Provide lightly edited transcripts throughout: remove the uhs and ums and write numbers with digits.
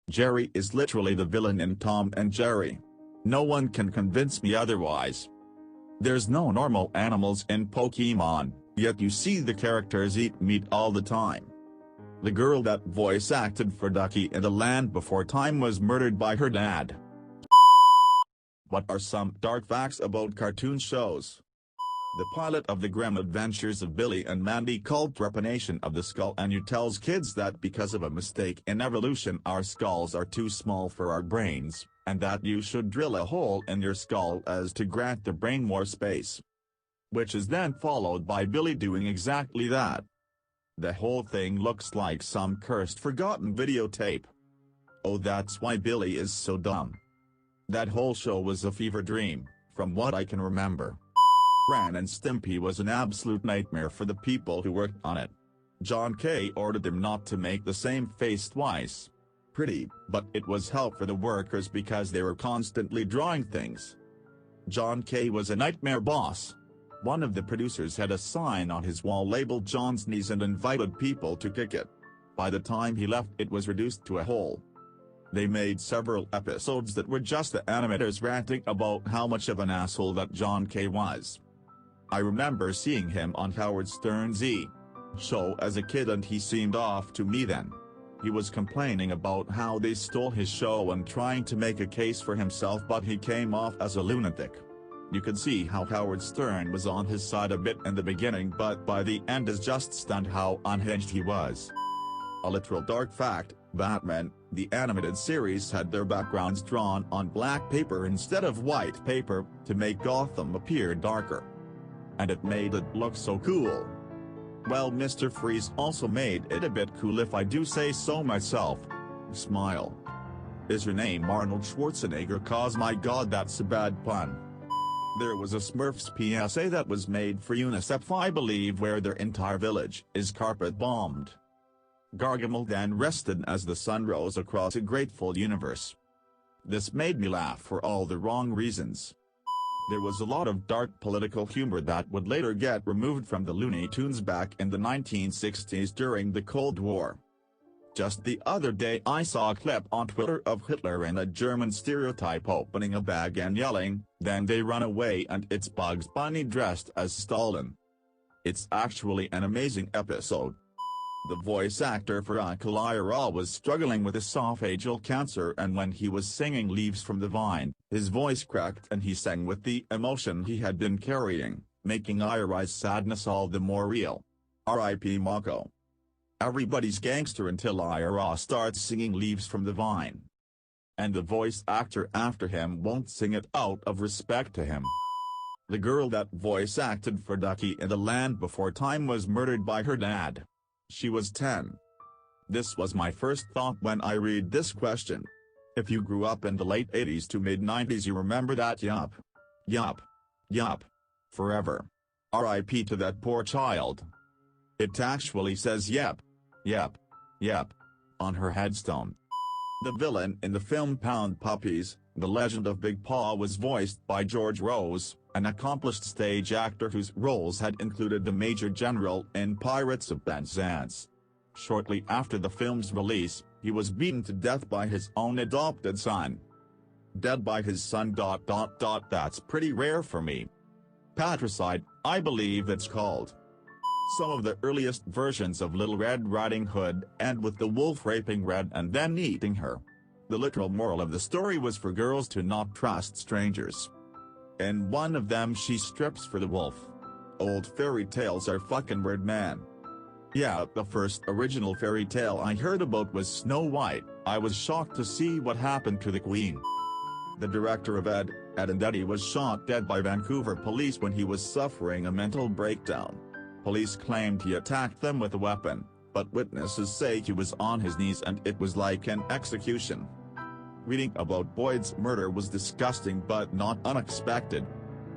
Jerry is literally the villain in Tom and Jerry. No one can convince me otherwise. There's no normal animals in Pokemon, yet you see the characters eat meat all the time. The girl that voice acted for Ducky in The Land Before Time was murdered by her dad. What are some dark facts about cartoon shows? The pilot of The Grim Adventures of Billy and Mandy called treponation of the skull and tells kids that because of a mistake in evolution our skulls are too small for our brains, and that you should drill a hole in your skull as to grant the brain more space. Which is then followed by Billy doing exactly that. The whole thing looks like some cursed forgotten videotape. Oh, that's why Billy is so dumb. That whole show was a fever dream, from what I can remember. Ren and Stimpy was an absolute nightmare for the people who worked on it. John K. ordered them not to make the same face twice. Pretty, but it was help for the workers because they were constantly drawing things. John K. was a nightmare boss. One of the producers had a sign on his wall labeled John's knees and invited people to kick it. By the time he left it was reduced to a hole. They made several episodes that were just the animators ranting about how much of an asshole that John K. was. I remember seeing him on Howard Stern's show as a kid and he seemed off to me then. He was complaining about how they stole his show and trying to make a case for himself, but he came off as a lunatic. You could see how Howard Stern was on his side a bit in the beginning, but by the end is just stunned how unhinged he was. A literal dark fact, Batman, the animated series had their backgrounds drawn on black paper instead of white paper, to make Gotham appear darker. And it made it look so cool. Well, Mr. Freeze also made it a bit cool if I do say so myself. Smile. Is your name Arnold Schwarzenegger? Cause my god that's a bad pun. There was a Smurfs PSA that was made for UNICEF I believe where their entire village is carpet bombed. Gargamel then rested as the sun rose across a grateful universe. This made me laugh for all the wrong reasons. There was a lot of dark political humor that would later get removed from the Looney Tunes back in the 1960s during the Cold War. Just the other day I saw a clip on Twitter of Hitler in a German stereotype opening a bag and yelling, "Then they run away," and it's Bugs Bunny dressed as Stalin. It's actually an amazing episode. The voice actor for Uncle Iroh was struggling with esophageal cancer, and when he was singing Leaves from the Vine, his voice cracked and he sang with the emotion he had been carrying, making Iroh's sadness all the more real. R.I.P. Mako. Everybody's gangster until Iroh starts singing Leaves from the Vine. And the voice actor after him won't sing it out of respect to him. The girl that voice acted for Ducky in The Land Before Time was murdered by her dad. She was 10. This was my first thought when I read this question. If you grew up in the late 80s to mid-90s you remember that yup. Yup. Yup. Forever. R.I.P. to that poor child. It actually says yep. Yep. Yep. On her headstone. The villain in the film Pound Puppies, The Legend of Big Paw was voiced by George Rose, an accomplished stage actor whose roles had included the Major General in Pirates of Penzance. Shortly after the film's release, he was beaten to death by his own adopted son. Dead by his son. That's pretty rare for me. Patricide, I believe it's called. Some of the earliest versions of Little Red Riding Hood end with the wolf raping Red and then eating her. The literal moral of the story was for girls to not trust strangers. In one of them she strips for the wolf. Old fairy tales are fucking weird, man. Yeah, the first original fairy tale I heard about was Snow White. I was shocked to see what happened to the queen. The director of Ed, Edd and Eddy was shot dead by Vancouver police when he was suffering a mental breakdown. Police claimed he attacked them with a weapon, but witnesses say he was on his knees and it was like an execution. Reading about Boyd's murder was disgusting but not unexpected.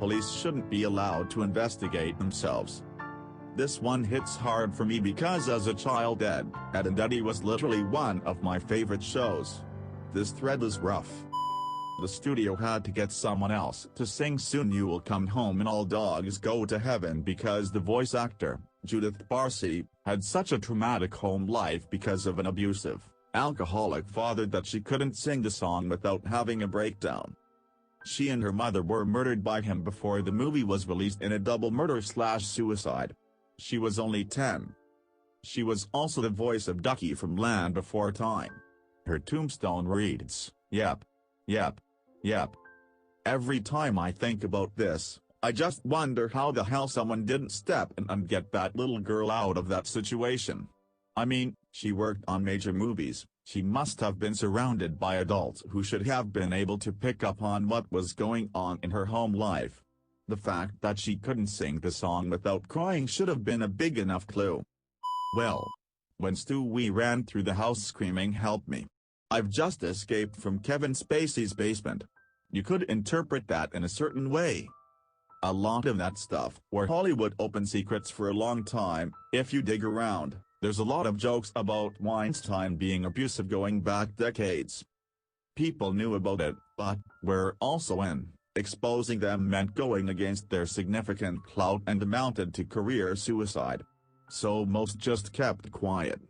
Police shouldn't be allowed to investigate themselves. This one hits hard for me because as a child Ed, Edd and Eddy was literally one of my favorite shows. This thread is rough. The studio had to get someone else to sing Soon You Will Come Home and All Dogs Go to Heaven because the voice actor, Judith Barcy, had such a traumatic home life because of an abusive, alcoholic father that she couldn't sing the song without having a breakdown. She and her mother were murdered by him before the movie was released in a double murder/suicide. She was only 10. She was also the voice of Ducky from Land Before Time. Her tombstone reads, "Yep. Yep. Yep." Every time I think about this, I just wonder how the hell someone didn't step in and get that little girl out of that situation. I mean, she worked on major movies, she must have been surrounded by adults who should have been able to pick up on what was going on in her home life. The fact that she couldn't sing the song without crying should have been a big enough clue. Well, when Stewie ran through the house screaming "Help me! I've just escaped from Kevin Spacey's basement," you could interpret that in a certain way. A lot of that stuff were Hollywood open secrets for a long time. If you dig around, there's a lot of jokes about Weinstein being abusive going back decades. People knew about it, but were also in. Exposing them meant going against their significant clout and amounted to career suicide. So most just kept quiet.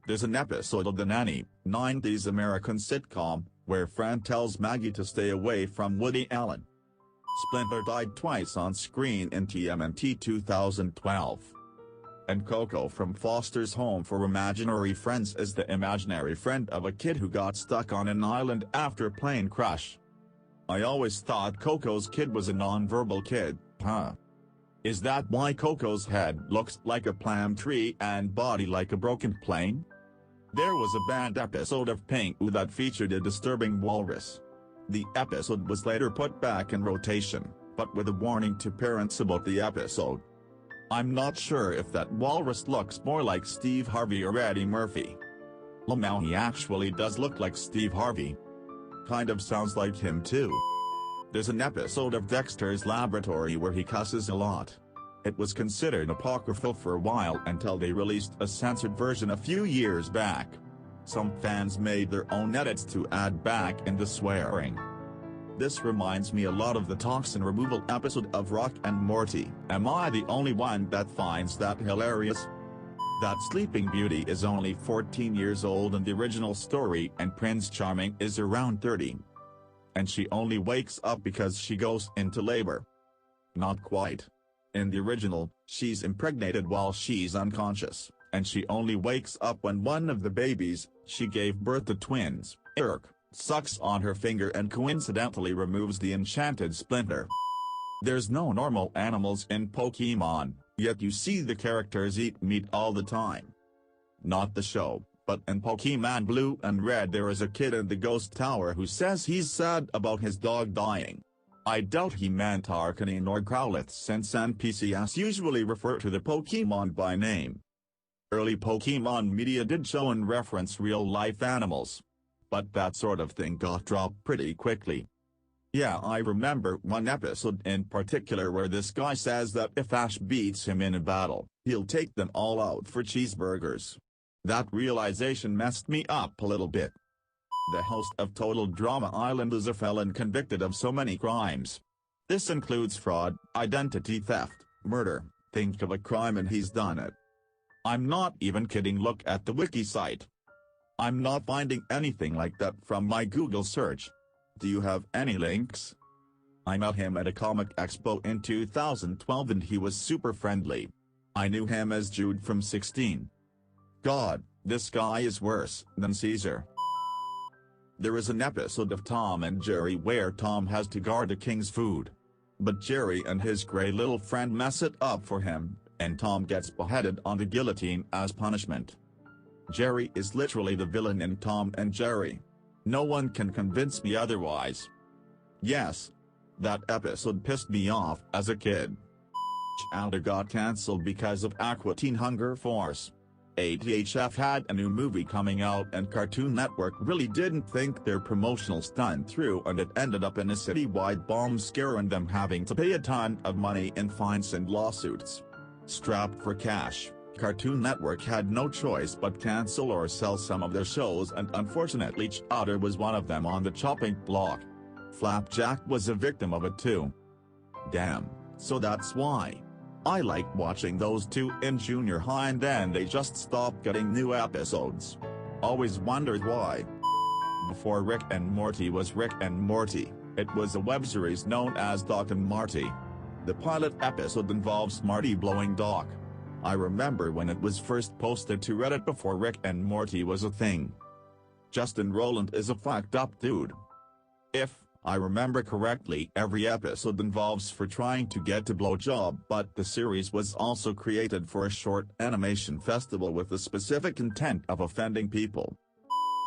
There's an episode of The Nanny, 90s American sitcom, where Fran tells Maggie to stay away from Woody Allen. Splinter died twice on screen in TMNT 2012. And Coco from Foster's Home for Imaginary Friends is the imaginary friend of a kid who got stuck on an island after a plane crash. I always thought Coco's kid was a non-verbal kid, huh? Is that why Cocos Head looks like a palm tree and body like a broken plane? There was a banned episode of Pengu that featured a disturbing walrus. The episode was later put back in rotation, but with a warning to parents about the episode. I'm not sure if that walrus looks more like Steve Harvey or Eddie Murphy. Now he actually does look like Steve Harvey. Kind of sounds like him too. There's an episode of Dexters Laboratory where he cusses a lot. It was considered apocryphal for a while until they released a censored version a few years back. Some fans made their own edits to add back in the swearing. This reminds me a lot of the toxin removal episode of Rick and Morty. Am I the only one that finds that hilarious? That Sleeping Beauty is only 14 years old in the original story and Prince Charming is around 30. And she only wakes up because she goes into labor. Not quite. In the original, she's impregnated while she's unconscious, and she only wakes up when one of the babies, she gave birth to twins, Iroh, sucks on her finger and coincidentally removes the enchanted splinter. There's no normal animals in Pokemon, yet you see the characters eat meat all the time. Not the show, but in Pokemon Blue and Red there is a kid in the Ghost Tower who says he's sad about his dog dying. I doubt he meant Arcanine or Growlithe since NPCs usually refer to the Pokemon by name. Early Pokemon media did show and reference real-life animals. But that sort of thing got dropped pretty quickly. Yeah, I remember one episode in particular where this guy says that if Ash beats him in a battle, he'll take them all out for cheeseburgers. That realization messed me up a little bit. The host of Total Drama Island is a felon convicted of so many crimes. This includes fraud, identity theft, murder. Think of a crime and he's done it. I'm not even kidding, look at the wiki site. I'm not finding anything like that from my Google search. Do you have any links? I met him at a comic expo in 2012 and he was super friendly. I knew him as Jude from 16. God, this guy is worse than Caesar. There is an episode of Tom and Jerry where Tom has to guard the king's food. But Jerry and his gray little friend mess it up for him, and Tom gets beheaded on the guillotine as punishment. Jerry is literally the villain in Tom and Jerry. No one can convince me otherwise. Yes. That episode pissed me off as a kid. Chowder got cancelled because of Aqua Teen Hunger Force. ATHF had a new movie coming out and Cartoon Network really didn't think their promotional stunt through and it ended up in a citywide bomb scare and them having to pay a ton of money in fines and lawsuits. Strapped for cash, Cartoon Network had no choice but cancel or sell some of their shows and unfortunately Chowder was one of them on the chopping block. Flapjack was a victim of it too. Damn, so that's why I liked watching those two in junior high and then they just stopped getting new episodes. Always wondered why. Before Rick and Morty was Rick and Morty, it was a web series known as Doc and Marty. The pilot episode involves Marty blowing Doc. I remember when it was first posted to Reddit before Rick and Morty was a thing. Justin Roiland is a fucked up dude. If I remember correctly, every episode involves for trying to get a blowjob, but the series was also created for a short animation festival with the specific intent of offending people.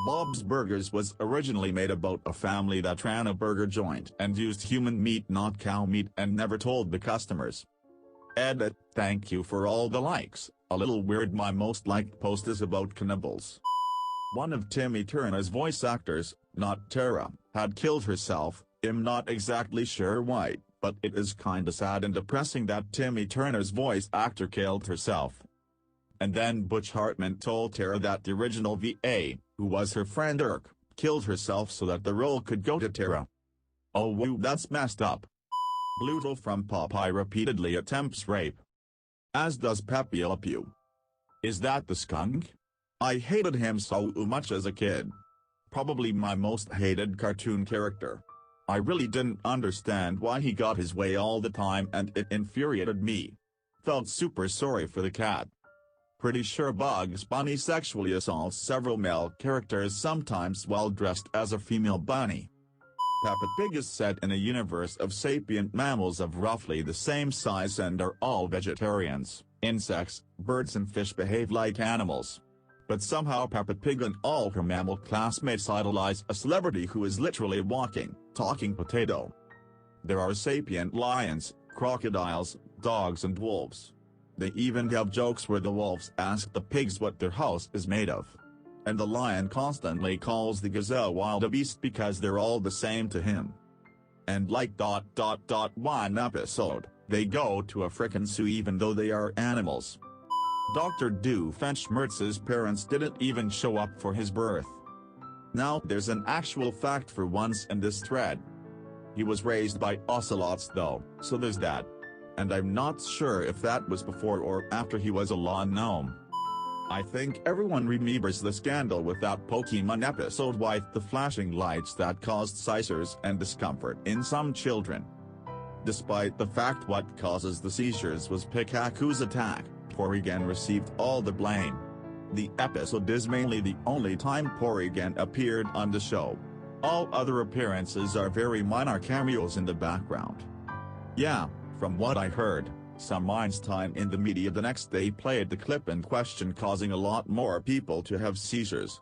Bob's Burgers was originally made about a family that ran a burger joint and used human meat not cow meat and never told the customers. Edit, thank you for all the likes, a little weird my most liked post is about cannibals. One of Timmy Turner's voice actors, not Tara, had killed herself. I'm not exactly sure why, but it is kinda sad and depressing that Timmy Turner's voice actor killed herself. And then Butch Hartman told Tara that the original VA, who was her friend Irk, killed herself so that the role could go to Tara. Oh woo, that's messed up. Bluto from Popeye repeatedly attempts rape. As does Pepe Le Pew. Is that the skunk? I hated him so much as a kid. Probably my most hated cartoon character. I really didn't understand why he got his way all the time and it infuriated me. Felt super sorry for the cat. Pretty sure Bugs Bunny sexually assaults several male characters sometimes while dressed as a female bunny. Peppa Pig is set in a universe of sapient mammals of roughly the same size and are all vegetarians. Insects, birds and fish behave like animals. But somehow Peppa Pig and all her mammal classmates idolize a celebrity who is literally a walking, talking potato. There are sapient lions, crocodiles, dogs and wolves. They even have jokes where the wolves ask the pigs what their house is made of. And the lion constantly calls the gazelle wildebeest because they're all the same to him. And like one episode, they go to a frickin' zoo even though they are animals. Dr. Doofenshmirtz's parents didn't even show up for his birth. Now there's an actual fact for once in this thread. He was raised by ocelots though, so there's that. And I'm not sure if that was before or after he was a lawn gnome. I think everyone remembers the scandal with that Pokemon episode with the flashing lights that caused seizures and discomfort in some children. Despite the fact what causes the seizures was Pikachu's attack, Porygon received all the blame. The episode is mainly the only time Porygon appeared on the show. All other appearances are very minor cameos in the background. Yeah, from what I heard, some Einstein in the media the next day played the clip in question causing a lot more people to have seizures.